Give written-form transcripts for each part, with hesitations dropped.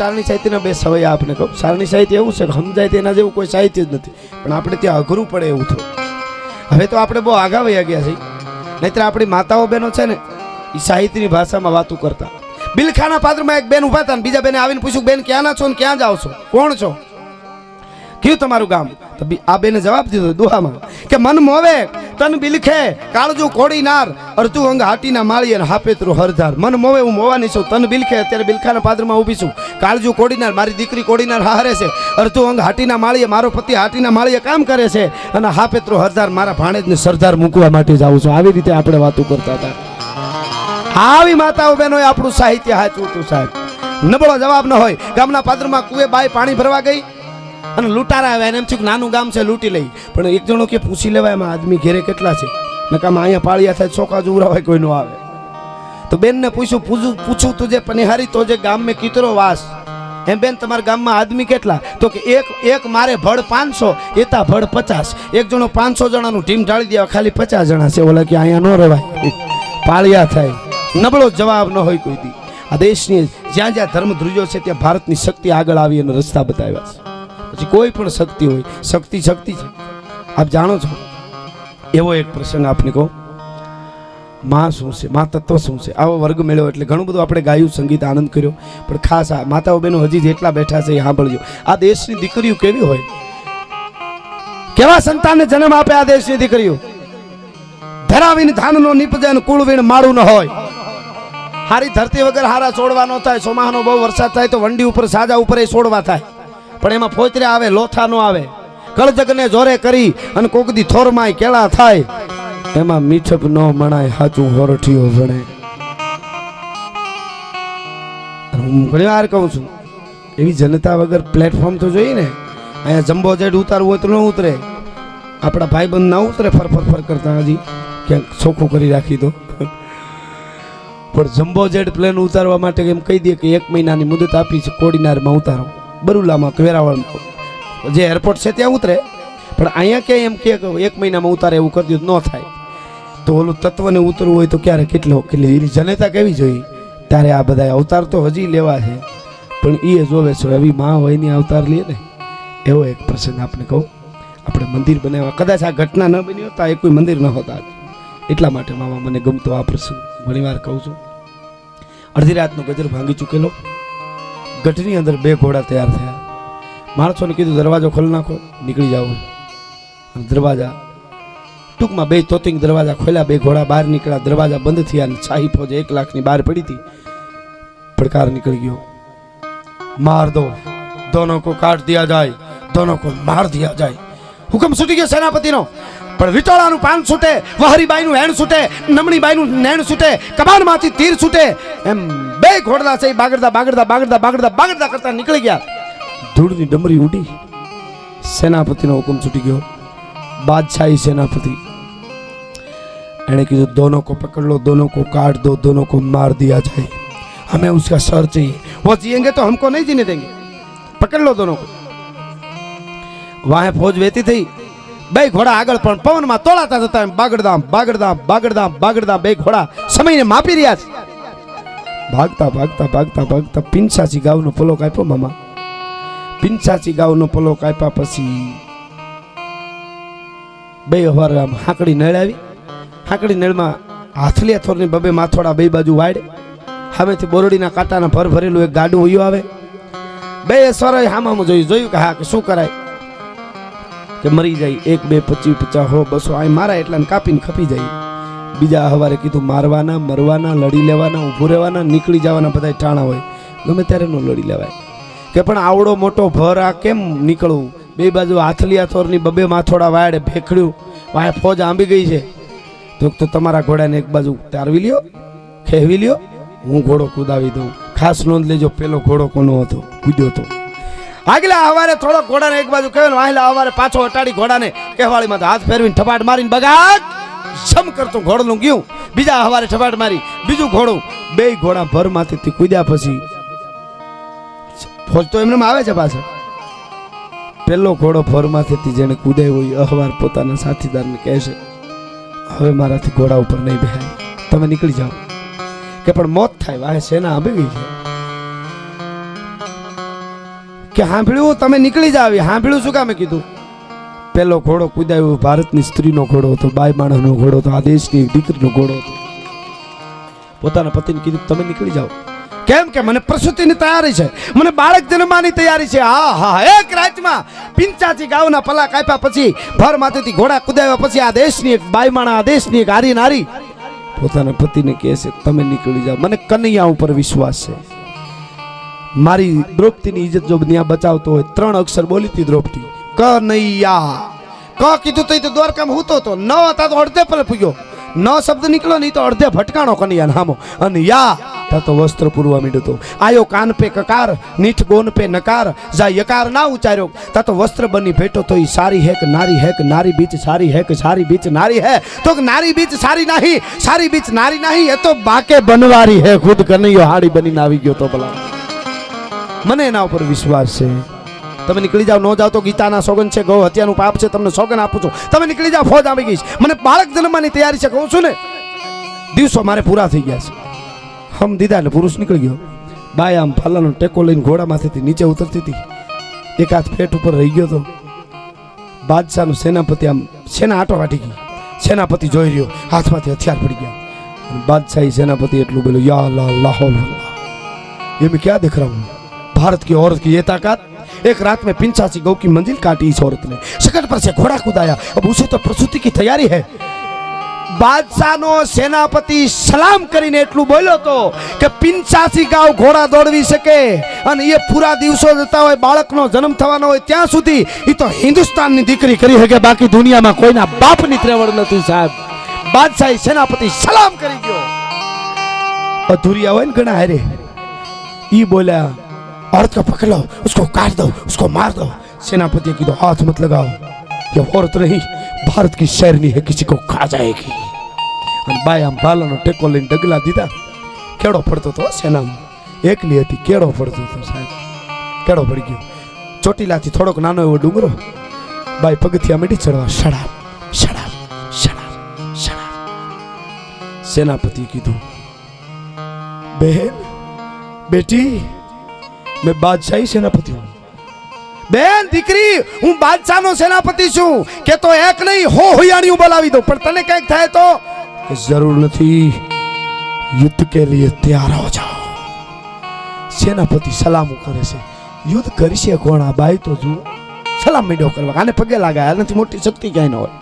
ચારણી સાહિત્યના બે સવૈયા આપને કહું. ચારણી સાહિત્ય એવું છે કે સમજાય તેના જેવું કોઈ સાહિત્ય જ નથી, પણ આપણે ત્યાં અઘરું પડે એવું થયું. હવે તો આપણે બહુ આગા વયા ગયા છીએ, નહીતર આપણી માતાઓ બહેનો છે ને એ સાહિત્યની ભાષામાં વાતું કરતા. બિલખાના પાદરમાં એક બેન ઉભા હતા, બીજા બેને આવીને પૂછ્યું, બેન ક્યાંના છો ને ક્યાં જાઓ છો, કોણ છો, કયું તમારું ગામ? તો આ બેને જવાબ દીધો દુહામાં કે મન મોવે તન બિલખે કાળજુ કોડીનાર અર્ધુ અંગ હાટીના માળી અને હાપેતરું હરધાર. મન મોવે હું મોવાની છું, તન બિલખે અત્યારે બિલખાના પાદરમાં ઊભી છું, કાળજુ કોડીનાર મારી દીકરી કોડીનાર હારે છે, અર્ધુ અંગ હાટીના માળીએ મારો પતિ હાટીના માળીએ કામ કરે છે, અને હાપેતરું હરધાર મારા ભાણેજને સરદાર મૂકવા માટે જાઉં છું. આવી રીતે આપણે વાતો કરતા હતા. આવી માતાઓ બહેનોએ આપણું સાહિત્ય હાચવું હતું સાહેબ. નબળો જવાબ ન હોય. ગામના પાદરમાં કુએ બાઈ પાણી ભરવા ગઈ અને લૂંટારા આવ્યા, એને એમ થયું કે નાનું ગામ છે લૂંટી લઈ, પણ એક જણો કે પૂછી લેવાય એમાં આદમી ઘેરે કેટલા છે, નકામાં અહીંયા પાળિયા થાય ચોખા જોવરા હોય કોઈ નો આવે. તો બેનને પૂછું તુજે પનિહારી તો જે ગામ મેં કિતરો વાસ, એમ બેન તમારા ગામમાં આદમી કેટલા? તો કે એક મારે ભડ 500, એતા ભડ 50. એક જણો 500 જણાનું ટીમ ઢાળી દેવા, ખાલી 50 જણા છે, ઓલા કે અહીંયા ન રહેવાય, પાળિયા થાય. નબળો જવાબ ન હોય કોઈ દી. આ દેશની જ્યાં જ્યાં ધર્મ ધ્રુજો છે ત્યાં ભારતની શક્તિ આગળ આવી અને રસ્તા બતાવ્યા છે. પછી કોઈ પણ શક્તિ હોય, શક્તિ છે, આપ જાણો છો. એવો એક પ્રસંગ આપને કહું. માં શું છે, માં તત્વ શું છે, આવો વર્ગ મેળ્યો એટલે ઘણું બધું આપણે ગાયું, સંગીત, આનંદ કર્યો, પણ ખાસ આ માતાઓ બહેનો હજી જેટલા બેઠા છે એ સાંભળજો. આ દેશની દીકરીઓ કેવી હોય, કેવા સંતાનને જન્મ આપે આ દેશની દીકરીઓ. ધરાવીને ધાનનો નીપજે અને કુળવીણ માળું ન હોય. હારી ધરતી વગર હારા છોડવા ન થાય. ચોમાહાનો બહુ વરસાદ થાય તો વંડી ઉપર સાજા ઉપર એ છોડવા થાય, પણ એમાં ફોતરે આવે, લોથા નો આવે. કળજગને જોરે કરી અને કોકદી થોરમાય કેળા થાય, એમાં મીઠપ ન મણાય, હાચું હોરઠીઓ ભણે. હું ઘણી વાર કહું છું, એવી જનતા વગર પ્લેટફોર્મ તો જોઈએ ને. અહીંયા જમ્બો જેટ ઉતારવું હોય તો ન ઉતરે, આપણા ભાઈબંધ ના ઉતરે ફર કરતા, હજી ક્યાંક ચોખ્ખું કરી રાખી દો. પણ જમ્બો જેટ પ્લેન ઉતારવા માટે એમ કહી દે કે 1 મહિનાની મુદત આપી છે, કોડીનારમાં ઉતારો, બરુલામાં વેરાવળ જે એરપોર્ટ છે ત્યાં ઉતરે. પણ અહીંયા ક્યાંય એમ કે 1 મહિનામાં ઉતારે એવું કરી દઉં, ન થાય. તો ઓલું તત્વને ઉતરવું હોય તો ક્યારે કેટલી જનતા કેવી જોઈએ. ત્યારે આ બધા અવતાર તો હજી લેવા છે, પણ એ જોવે છે એવી માં હોય ની અવતાર લે ને. એવો એક પ્રસંગ આપને કહું. આપણે મંદિર બનાવ્યા, કદાચ આ ઘટના ન બની હોતા એ કોઈ મંદિર ન હોતા, એટલા માટે મામા મને ગમતો આ પ્રસંગ ઘણી વાર કહું છું. અડધી રાતનો ગજર ભાંગી ચૂકેલો, ગઢની અંદર 2 ઘોડા તૈયાર થયા. માણસોને કીધું દરવાજો ખોલી નાખો, નીકળી જાઓ. દરવાજા ટૂંકમાં 2 તોતિંગ દરવાજા ખોલ્યા, 2 ઘોડા બહાર નીકળ્યા, દરવાજા બંધ થયા અને શાહી ફોજ 1 લાખની બહાર પડી હતી. પડકાર નીકળી ગયો, માર દો, દોનો કો કાટ દિયા જાય, દોનો કો માર દિયા જાય. હુકમ છૂટી ગયો સેનાપતિનો. પણ વિટોળાનું પાન છૂટે, વહરીબાઈનું હેણ છૂટે, નમણીબાઈનું નેણ છૂટે, કબાનમાંથી તીર છૂટે, એમ 2 ઘોડલા છે બાગડતા કરતા નીકળી ગયા. ધૂળની ડમરી ઉડી, સેનાપતિનો હુકમ છૂટી ગયો. बादशाही सेनापति એને કીધું दोनों को पकड़ लो, दोनों को काट दो, दोनों को मार दिया जाए, हमें उसका सर चाहिए, वो जिएंगे तो हमको नहीं जीने देंगे, पकड़ लो दोनों को. वहां फौज वेती थी, 2 ઘોડા આગળ પણ પવનમાં તોળાતા જતા, બાગડદામ બાગડદામ બાગડદામ બાગડદામ 2 ઘોડા સમયને માપી રહ્યા છે. ભાગતા ભાગતા ભાગતા ભાગતા પિંચાચી ગાવનો પલો કાપ્યો. મામા પિંચાચી ગાવનો પલો કાપ્યા પછી 2 હવાર આમ હાકડી નળ આવી. હાકડી નળમાં હાથલિયા થોરની 2 માથોડા 2 બાજુ વાડ, સામેથી બોરડીના કાંટાના ભર ભરેલું એક ગાડું વયું આવે. 2 સરાય હામામાં જોયું કે હા કે શું કરાય, કે મરી જાય 1 2 25 50 100 200 આ મારા એટલા કાપીને ખપી જાય. બીજા હવારે કીધું મારવાના, મરવાના, લડી લેવાના, ઊભું રહેવાના, નીકળી જવાના, બધા ટાણા હોય, ગમે ત્યારે નો લડી લેવાય. કે પણ આવડો મોટો ભર આ કેમ નીકળવું? 2 બાજુ હાથલિયા થોરની 2 માથોડા વાડે ભેખડ્યું, વાય ફોજ આંબી ગઈ છે. તો તમારા ઘોડાને એક બાજુ તારવી લ્યો, ખેવી લ્યો, હું ઘોડો કુદાવી દઉં. ખાસ નોંધ લેજો, પેલો ઘોડો કોનો હતો, કૂદ્યો હતો. આગલા હવારે થોડો ઘોડાને એક બાજુ કહ્યો, વાહલા હવારે પાછો અટાડી ઘોડાને કેવાળીમાં હાથ ફેરવીને ઠપાટ મારીને બગાડ જમ કરતું ઘોડનું ગયું. બીજા હવારે ઠપાટ મારી, બીજું ઘોડું. 2 ઘોડા ભરમાંથી કૂદ્યા પછી ફોજ તો એમને આવે છે પાછળ. પેલો ઘોડો ભરમાંથી જેને કૂદાય હોય અહવાર પોતાના સાથીદારને કહે છે, હવે મારાથી ઘોડા ઉપર નહીં બેહાય, તમે નીકળી જાઓ. કે પણ મોત થાય, વાહે સેના આંબી ગઈ છે. કે સાંભળ્યું તમે નીકળી જાવ. સાંભળ્યું શું કામે કીધું? પેલો ઘોડો કુદાયો ભારતની સ્ત્રીનો ઘોડો હતો, બાઈ માણસનો ઘોડો હતો, આ દેશની દીકરીનો ઘોડો હતો. પોતાના પતિને કીધું તમે નીકળી જાઓ. કેમ કે મને પ્રસૂતિની તૈયારી છે, મને બાળક જન્મવાની તૈયારી છે. હા હા, એક રાતમાં 85 ગાઉના પલા કાપ્યા પછી, ભર માથેથી ઘોડા કુદાવ્યા પછી આ દેશની એક બાઈ માણા, આ દેશની એક હારી નારી પોતાના પતિને કહે છે તમે નીકળી જાઓ. મને કનૈયા ઉપર વિશ્વાસ છે. મારી દ્રૌપદીની ઇજ્જત જો ત્યાં બચાવતો હોય, 3 અક્ષર બોલી હતી દ્રૌપદી, કનૈયા. ક કીધું તો દ્વારકામાં હૂતો હતો, ન હતા તો અડધે પર પૂગ્યો, ન શબ્દ નીકળ્યો નહીં તો અડધે ભટકાણો કનૈયા નામો. અને યા તા તો વસ્ત્ર પૂરવા માંડ્યો. આયો કાન પે કકાર, નીઠ ગોન પે નકાર, જા યકાર ના ઉચાર્યો તા તો વસ્ત્ર બની ભેટો. તો ઈ સારી હે કે નારી હે કે નારી બીચ સારી હે કે સારી બીચ નારી હે? તો નારી બીચ સારી નહીં, સારી બીચ નારી નહીં, એ તો બાકે બનવારી હે. ખુદ કનૈયો હાડી બનીને આવી ગયો તો ભલા. મને એના ઉપર વિશ્વાસ છે. તમે નીકળી જાઓ, ન જાઓ તો ગીતાના સોગન છે, ગૌ હત્યાનું પાપ છે, તમને સોગન આપું છું. તમે નીકળી જાઓ, ફોજ આવી ગઈ. મને બાળક જન્મવાની તૈયારી છે, કહું છું ને. દિવસો મારે પૂરા થઈ ગયા છે. હમ દીધા એટલે પુરુષ નીકળી ગયો. બાય આમ ફાલાનો ટેકો લઈને ઘોડામાંથી નીચે ઉતરતી હતી. એક હાથ પેટ ઉપર રહી ગયો તો બાદશાહનો સેનાપતિ આમ સેના આટો કાઢી ગઈ. સેનાપતિ જોઈ રહ્યો, હાથમાંથી હથિયાર પડી ગયા. बादशाही सेनापति एटलू बोलो या अल्लाह अल्लाह अल्लाह। ये मैं क्या देख रहा हूँ, भारत की औरत की ये ताकत। एक रात में 85 गौ की मंजिल काटी इस औरत ने, शकट पर से घोड़ा कूदाया, अब उसे तो प्रसूति की तैयारी है। बादशाह नो सेनापति सलाम करीने एटलू बोलो तो कि 85 गाव घोड़ा दौड़वी सके अने ये पूरा दिवसो जता होय बाळकनो जन्म थवानो होय त्यां सुधी ई तो हिंदुस्तान नी दीकरी करी हके, बाकी दुनिया में कोईना बाप नी त्रेवड़ नथी साहब। बादशाही सेनापति सलाम करी गयो। अधूरिया होय ने घणा हारे ई बोल्या औरत को पकड़ लो, उसको काट दो, उसको मार दो। सेनापति की तो हाथ मत लगाओ, ये औरत नहीं भारत की शेरनी है, किसी को खा जाएगी। बाया बालानो टेको लईने डगला दीधा। केड़ो पड़तो तो सेनामां एकली हती, केड़ो पड़तो तो साहेब, केड़ो पड़ी गयो। ચોટીલાથી થોડોક નાનો એવો ડુંગરો, બાઈ પગથિયા મીડી ચડવા, શડાપ શડાપ શડાપ શડાપ। सेनापति कीधुं बहन बेटी मैं बादशाही सेनापति हूं। बेन दीकरी हूँ बादशाह नो सेनापति छू के तो एक नहीं हो हुयाणियों बोलावी दो, पर तने कईक थाय तो जरूर नहीं, युद्ध के लिए तैयार हो जाओ। सेनापति सलाम करे से, युद्ध करी से कोण आ बाई तो जू सलाम मीडो करवा, आने पगे लगाया नथी, मोटी शक्ति क्यां न होय।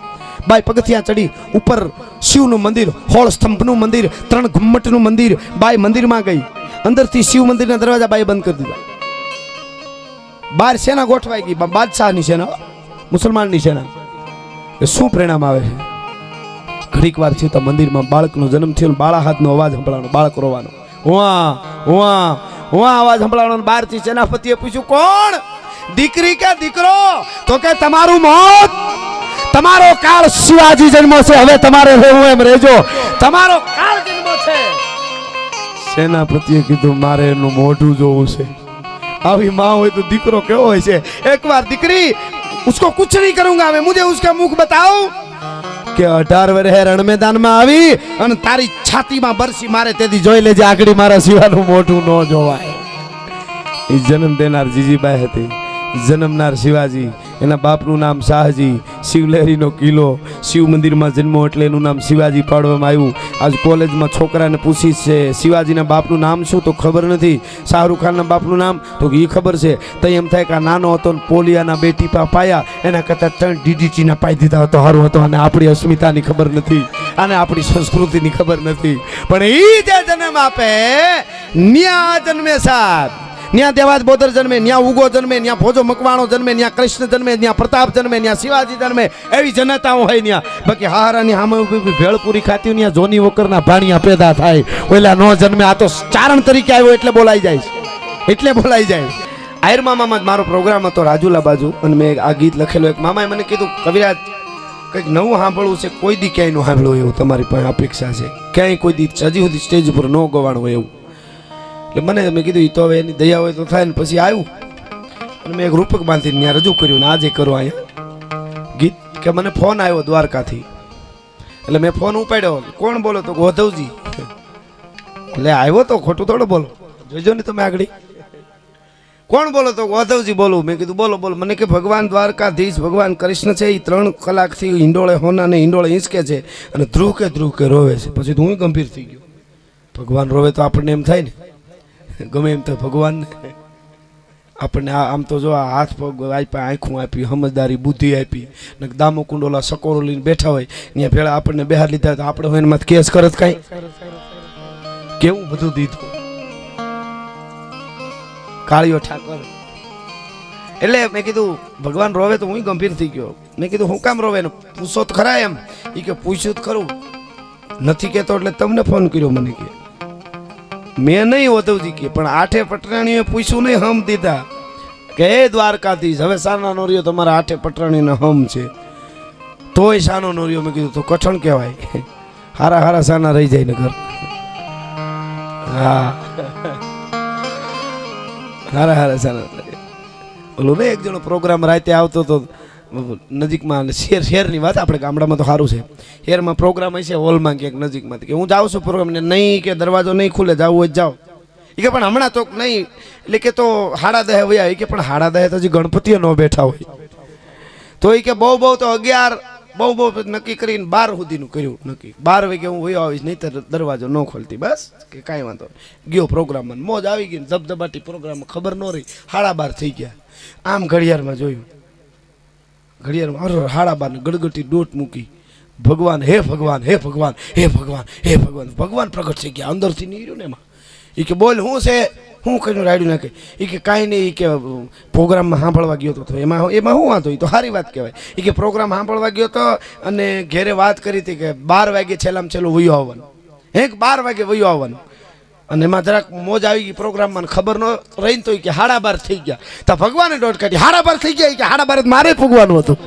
बाई पगथिया चढ़ी, ऊपर शिव नु मंदिर, होळ स्तंभ नु मंदिर, 3 घुम्मट नु मंदिर। बाई मंदिर में गई, अंदर थी शिव मंदिर ना दरवाजा बाई बंद कर दीधा। बार सेना गोठवाई गई, बादशाह नी सेना, मुसलमान नी सेना। शू परिणाम आवे छे, घड़ीक वार थी तो मंदिर में बाळक नो जन्म थयो, बाळा हाथ नो अवाज संभळाणो, बाळक रोवानो, हुआ हुआ हुआ आवाज संभळाणो। बार थी सेनापतिए पूछ्યું कोण? दीकरी के दीकरो? तो के तमारू मौत, तमारो काल शिवाजी जन्मो छे, हवे तमारे રહેવું એમ રહેજો, तमारो काल जन्मो छे। सेनापतिए कीधुं मारे एनुं मोढुं जोवुं छे। अभी माँ हो तो दीकरो क्यों हो से? एक बार दीकरी उसको कुछ नहीं करूंगा मैं, मुझे उसका मुख बताओ कि 18 वर्षे रण मैदान में आवी अन तारी छाती में बरसी मारे तेदी जोई लेजे, आगड़ी मारा सिवानु मोठू न जोवाय। ई जन्म देनार जीजीबाई हती, जन्मनार शिवाजी, एना बापनु नाम शाहजी, शिवलहरी नो किलो, शिव मंदिर में जन्मो एटले एनु नाम शिवाजी पाडवामां आव्युं। आज कॉलेज में छोकराने पूछी छे शिवाजीना बापनु नाम शुं, तो खबर नथी। शाहरुख खानना बापनु नाम तो ई खबर छे। तो एम थाय के नानो हतो ने पोलियाना 2 टीपा पाया, एना करता 3 डीडीटी ना पाई दीधा तो हारुं हतो। अने आपणी अस्मितानी खबर नथी, अने आपणी संस्कृतिनी खबर नथी, पण ई जे जन्म आपे न्या जन्मे साहब, न्या देवाज बोधर जन्मे, न्या उगो जन्मे, न्या भोजो मकवाणो जन्मे, न्या कृष्ण जन्मे, न्या प्रताप जन्मे, न्या शिवाजी जन्मे, एवी जनताओ है न्या। बाकी हारानी हामे भेळपूरी खाती न्या जोनी वोकरना भाणिया पैदा थाय, ओला नो जन्मे। आ तो चारण तरीके आव्यो એટલે બોલાઈ જાય, એટલે બોલાઈ જાય। આયર મામામાં મારો પ્રોગ્રામ હતો રાજુલા બાજુ, અને મેં આ ગીત લખેલો। એક મામાએ મને કીધું કવિરાજ કંઈક નવું સાંભળવું છે, કોઈ દી ક્યાંય ન સાંભળ્યું એવું તમારી પાસે અપેક્ષા છે, ક્યાંય કોઈ દી હજી સુધી સ્ટેજ ઉપર ન ગવાણું હોય એવું। એટલે મને મેં કીધું એ તો હવે એની દયા હોય તો થાય ને। પછી આવ્યું અને મેં એક રૂપક બાંધીને ત્યાં રજૂ કર્યું ને આજે કરું અહીંયા ગીત। કે મને ફોન આવ્યો દ્વારકાથી, એટલે મેં ફોન ઉપાડ્યો, કોણ બોલો? તો ગોધવજી। એટલે આવ્યો તો ખોટું થોડું બોલો, જોઈજો ને તમે આગળ। કોણ બોલો? તો ઉદ્ધવજી બોલું. મેં કીધું બોલો બોલો. મને કે ભગવાન દ્વારકાધીશ ભગવાન કૃષ્ણ છે એ 3 કલાકથી હિંડોળે હોનાને હિંડોળે હિંચકે છે અને ધ્રુવ કે રોવે છે. પછી તો હું ગંભીર થઈ ગયો. ભગવાન રોવે તો આપણને એમ થાય ને, ગમે એમ તો ભગવાનને આપણને આમ તો જો આ હાથ પગ આપ્યા, આંખું આપી, સમજદારી બુદ્ધિ આપી, ને દામો કુંડોલા સકોરો લઈને બેઠા હોય ત્યાં પેલા આપણને બહાર લીધા તો આપણે હોય એમાં કેસ કરત કાંઈ કેવું બધું દીધું. કાળિયો ઠાકર. એટલે મેં કીધું ભગવાન રોવે તો હું ગંભીર થઈ ગયો. મેં કીધું હું કામ રોવે ને પૂછો તો ખરા એમ. એ કે પૂછ્યું જ ખરું, નથી કહેતો એટલે તમને ફોન કર્યો. મને કે મેં નહીં ઉદ્ધવજી કે પણ 8 પટરાણીઓએ પૂછ્યું નહીં, હમ દીધા કે હે દ્વારકાધીશ હવે સાના નો રહ્યો તમારા 8 પટરાણીના હમ છે તોય સાનો નો રહ્યો. મેં કીધું તો કઠણ કહેવાય, હારા હારા સાના રહી જાય ને ઘર. હા હારા હારા સાના. ઓલું ને એક જણો પ્રોગ્રામ રાતે આવતો હતો નજીકમાં, શહેરની વાત, આપણે ગામડામાં તો સારું છે, શહેરમાં પ્રોગ્રામ હશે હોલમાં ક્યાંક નજીકમાંથી, કે હું જાઉં છું પ્રોગ્રામ ને નહીં કે દરવાજો નહીં ખુલે, જાવું હોય જાઓ. એ કે પણ હમણાં તો નહીં, એટલે કે તો 10:30 વયા. એ કે પણ 10:30 તો હજી ગણપતિઓ ન બેઠા હોય. તો એ કે બહુ તો 11 બહુ નક્કી કરીને 12 સુધીનું કર્યું નક્કી. 12 વાગે હું વયો આવીશ, નહીં તો દરવાજો ન ખોલતી. બસ કે કાંઈ વાંધો. ગયો પ્રોગ્રામમાં, મોજ આવી ગઈ, ધબધબાટી પ્રોગ્રામમાં, ખબર ન રહી 12:30 થઈ ગયા. આમ ઘડિયાળમાં જોયું, ઘડિયાળમાં 12:30 ગડગટી ડોટ મૂકી. ભગવાન હે ભગવાન હે ભગવાન હે ભગવાન હે ભગવાન. ભગવાન પ્રગટ થઈ ગયા અંદરથી નીર્યું ને એમાં. એ કે બોલ હું છે, હું કર્યું રાડ્યું નાખે. એ કે કાંઈ નહીં, એ કે પ્રોગ્રામમાં સાંભળવા ગયો હતો. એમાં શું વાંધો? એ તો સારી વાત કહેવાય. એ કે પ્રોગ્રામ સાંભળવા ગયો હતો અને ઘેરે વાત કરી હતી કે 12 વાગે છેલ્લામાં છેલ્લું વયો આવવાનું. 12 વાગે વયો આવવાનું. અને એમાં જરાક મોજ આવી ગઈ પ્રોગ્રામમાં, ખબર ન રહી તો કે 12:30 થઈ ગયા. તો ભગવાને દોટ કાઢી 12:30 થઈ ગયા. કે 12:30 મારે પૂગવાનું હતું.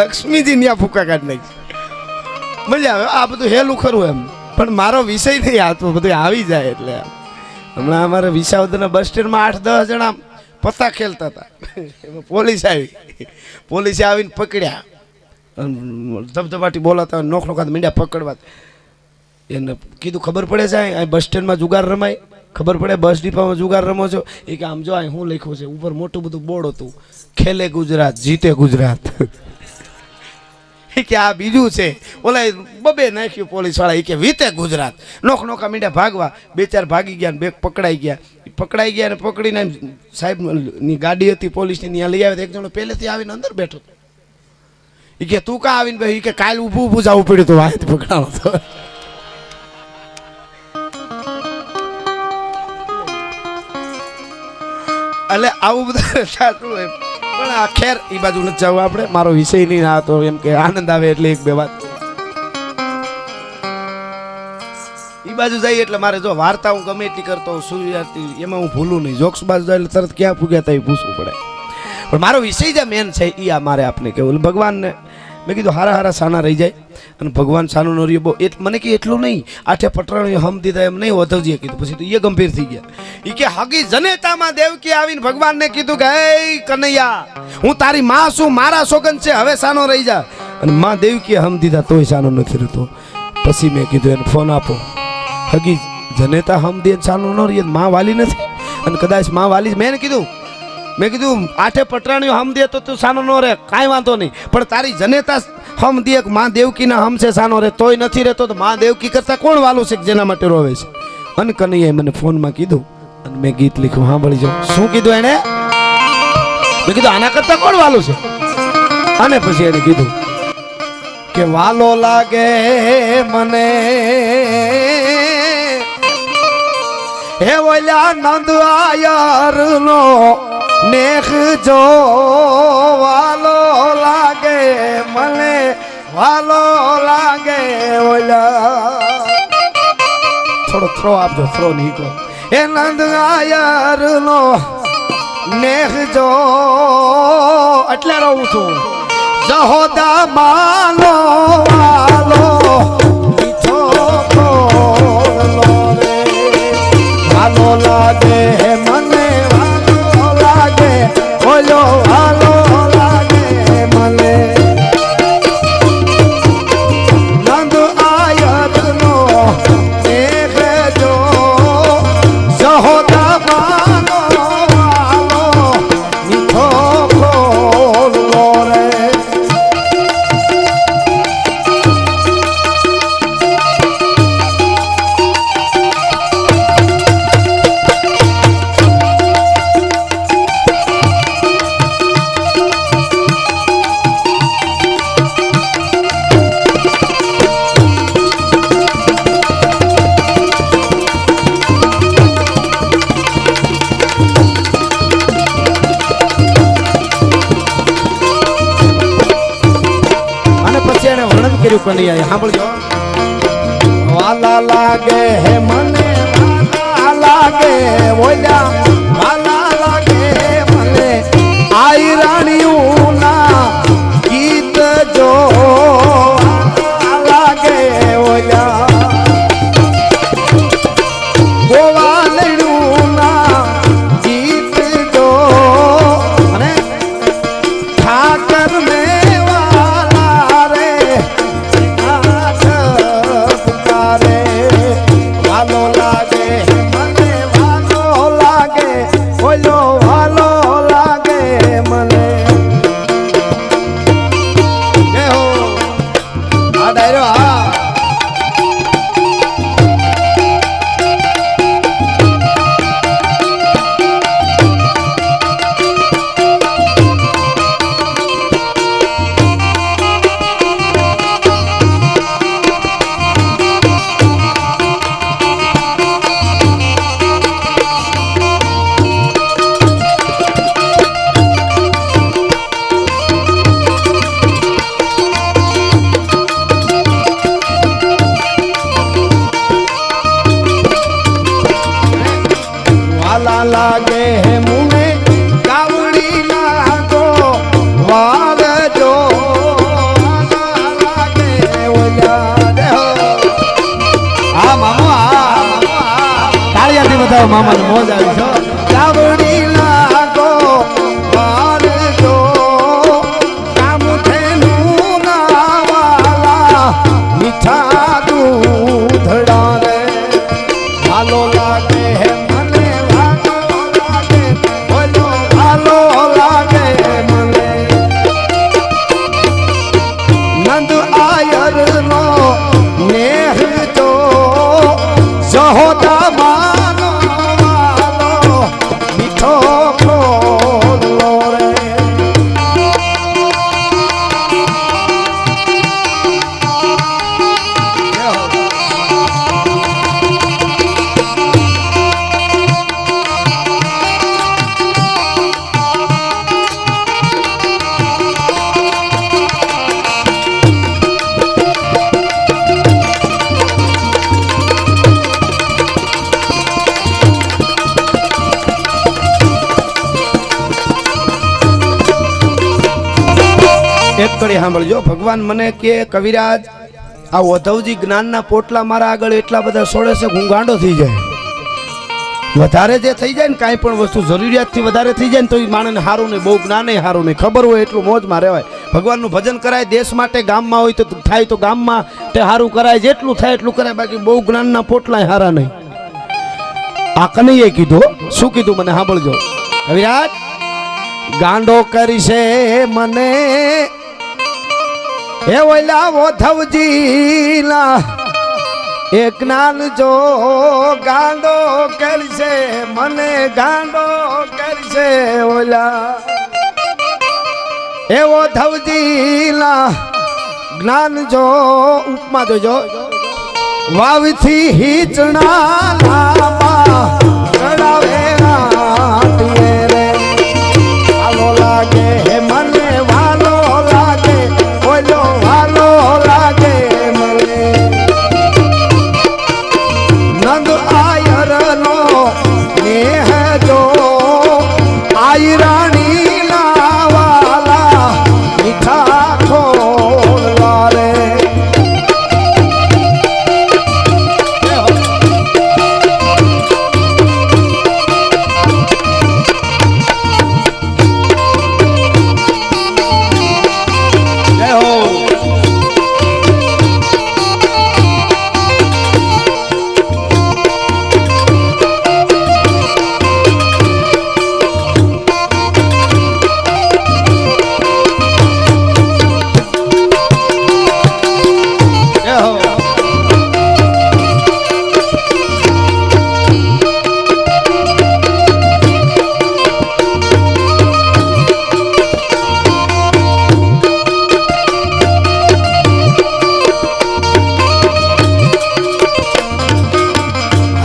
લક્ષ્મીજી ત્યાં ફૂકા કાઢી નાખી. મજા આવે. આ બધું હેલું ખરું એમ, પણ મારો વિષય નહીં. આ તો બધું આવી જાય. એટલે હમણાં અમારે વિસાવદરના બસ સ્ટેન્ડમાં 8-10 જણા પત્તા ખેલતા હતા. એમાં પોલીસે આવીને પકડ્યા. ધબધબાટી બોલાતા નોખા મીંડ્યા પકડવા. એને કીધું ખબર પડે છે આ બસ સ્ટેન્ડમાં જુગાર રમાય? ખબર પડે બસ ડીપામાં જુગાર રમો છો? એ કે આમ જો આ શું લખ્યું છે ઉપર મોટું બધું બોર્ડ હતું, ખેલે ગુજરાત જીતે ગુજરાત. એ કે આ બીજું છે. ઓલા બબે નાખ્યું પોલીસ વાળા. એ કે વીતે ગુજરાત. નોખા મીંડ્યા ભાગવા. 2-4 ભાગી ગયા ને 2 પકડાઈ ગયા ને પકડીને સાહેબની ગાડી હતી પોલીસની, ત્યાં લઈ આવે. એક જણો પહેલેથી આવીને અંદર બેઠો. એ કે તું કાં આવીને ભાઈ? કે કાલ ઊભું જવું પડ્યું તો વાયથી પકડાવો તો. એટલે આવું બધા થતું હોય. પણ આ ખેર એ બાજુ નથી જવું આપણે, મારો વિષય નહીં. આ તો એમ કે આનંદ આવે એટલે 1-2 વાત એ બાજુ જઈએ. એટલે મારે જો વાર્તા હું ગમે એટલી કરતો હોઉં, સૂર્યાર્થી એમાં હું ભૂલું નહીં. જોક્સ બાજુ જાય એટલે તરત ક્યાં પૂગ્યા હતા એ પૂછવું પડે. પણ મારો વિષય જે મેન છે એ આ મારે આપને કહેવું. ભગવાનને મેં કીધું હારા સાના રહી જાય. અને ભગવાન સાનું નો રહ્યો બહુ. મને કે એટલું નહીં, 8 પટરાણીઓ હમ દીધા એમ નહીં. ઉદ્ધવજીએ કીધું. પછી તો એ ગંભીર થઈ ગયા. એ કે હગી જનેતામાં દેવકી આવીને ભગવાનને કીધું કે હે કનૈયા, હું તારી માં છું, મારા સોગન છે, હવે સાનો રહી જા. અને માં દેવકીએ હમ દીધા તોય સાનો નથી રહેતો. પછી મેં કીધું એને ફોન આપો. હગી જનેતા હમ દે સાનો ન રહે, માં વાલી નથી. અને કદાચ માં વાલી. મેં કીધું 8 પટરાણીઓ હમ દે તો તું સાનો ન રહે, કાંઈ વાંધો નહીં. પણ તારી જનેતા હમ દે, માં દેવકીના હમ છે, સાનો રહે તોય નથી રહેતો. તો માં દેવકી કરતા કોણ વાલું છે જેના માટે રોવે છે? અને કનૈયાએ મને ફોનમાં કીધું અને મેં ગીત લખ્યું. સાંભળી જાઓ શું કીધું એને. મેં કીધું આના કરતા કોણ વાલું છે? અને પછી એને કીધું કે વાલો લાગે મને હે ઓલા નંદ આયરનો નેખ જો, વાલો લાગે મને, વાલો લાગે ઓલા. થોડો થ્રો આપજો, થ્રો નીકળો. એ નંદ આયરનો નેખ જો, એટલે રહું છું. જહોદા માલો વાલો મીઠો કોળનો રે, વાલો લાગે મને, વાલો લાગે ઓલો, વાલો લાગે મને. નંદ આયરનો નેખ જો, જહો કનૈયા સાંભળજો વાલા લાગે હે મને વાલા લાગે બોલ્યા વાલા લાગે મને આઈ રાણીયું ના ગીત જો લાગે બોલ્યા ગોવાલડું ના ગીત જો અને ઠાકર ને વાલા રે નાથ પુકારે વાલો લાગે મને વાલો લાગે બોલો વાલો લાગે મને જય હો આ ડાયરો હા વાલા લાગે હે મુને કાવડી નાખો વાર જો વાલા લાગે ઓલા દેહો હા મામા તાળીયાથી બતાવો મામાને મોજ આવી છો કાવડી નાખો વાર જો કામ થેનું ના વાલા મીઠા દૂધડા રે વાલો લાગે હે મને વાલો લાગે બોલો વાલો લાગે મને નંદ આયર નો નેહ જો સહોદા માનો વાલો મીઠો ખોલો રે એક કડી સાંભળજો ભગવાન મને કે કવિરાજ આ ઓધવજી જ્ઞાનના પોટલા મારા આગળ એટલા બધા છોડે છે હું ગાંડો થઈ જાય વધારે જે થઈ જાય ને કાંઈ પણ વસ્તુ જરૂરિયાતથી વધારે થઈ જાય ને તો એ માણસને સારું નહીં બહુ જ્ઞાને સારું નહીં ખબર હોય એટલું મોજમાં રહેવાય ભગવાનનું ભજન કરાય દેશ માટે ગામમાં હોય તો થાય તો ગામમાં તે સારું કરાય જેટલું થાય એટલું કરાય બાકી બહુ જ્ઞાનના પોટલા સારા નહીં આ કનૈયે કીધું શું કીધું મને સાંભળજો કવિરાજ ગાંડો કરશે મને હે ઓલા ઓધવજી ના એક નાલ જો ગાંડો કરશે મને ગાંડો કરશે ઓલા હે ઓધવજી ના જ્ઞાન જો ઉપમા જોજો વાવથી હિચણા લાંબા ચડાવે આટીએ રે વાલો લાગે હે મને વાલો લાગે બોલો વાલો લાગે મને નંદ આયર નો નેહ જો આઈ રાણી ના વાલા મીઠા ખોલવા રે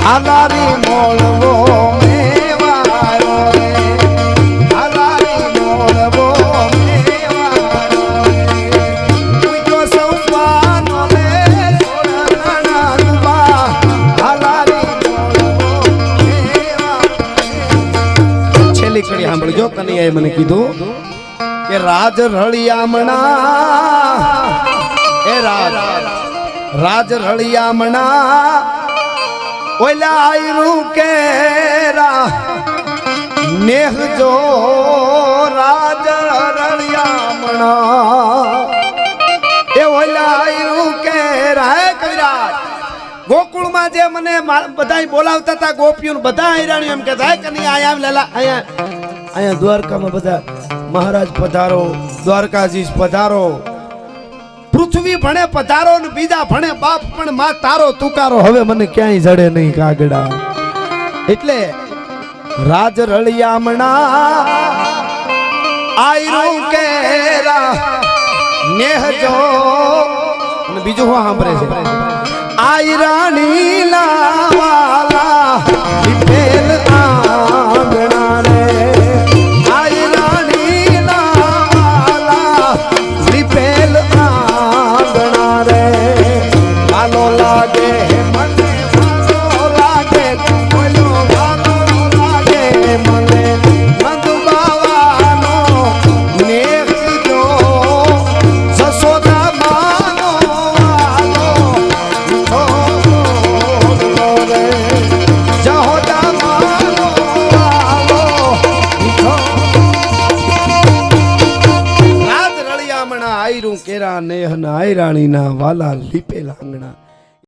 હાલારી મોળવો મેવાયો રે હાલારી મોળવો મેવાયો રે ઉજો સંપાનો કનૈયાએ મને કીધું કે રાજ રળિયામણા એ રાજ રળિયામણા ઓલા આયરું કેરા નેહ જો રાજ રળિયામણા એ ઓલા આયરું કેરા હે કવિરાજ ગોકુળમાં જે મને બધાય બોલાવતા હતા ગોપીઓ બધા હિરાણીઓ એમ કહેતા હે કની આયા લેલા અહીંયા દ્વારકામાં બધા મહારાજ પધારો દ્વારકાધીશ પધારો પૃથ્વી ભણે પધારો ને બીજા ભણે બાપ પણ માં તારો તુકારો હવે મને ક્યાંય જડે નહીં કાગડા એટલે રાજ રળિયામણા આયરું કેરા નેહજો અને બીજું હું સાંભળે છે આયરાણી લાવાલા વિપેલ આંગણા રે આયરાણી લાવાલા વિપેલ આંગણા રે આલો લાગે મને ભાલો લાગે બોલો ભાલો લાગે મને નંદબાવાનો નેહ જો જશોદા માનો આલો આયરું કેરા નેહ ના આયરાણી ના વાલા લીપેલા આંગણા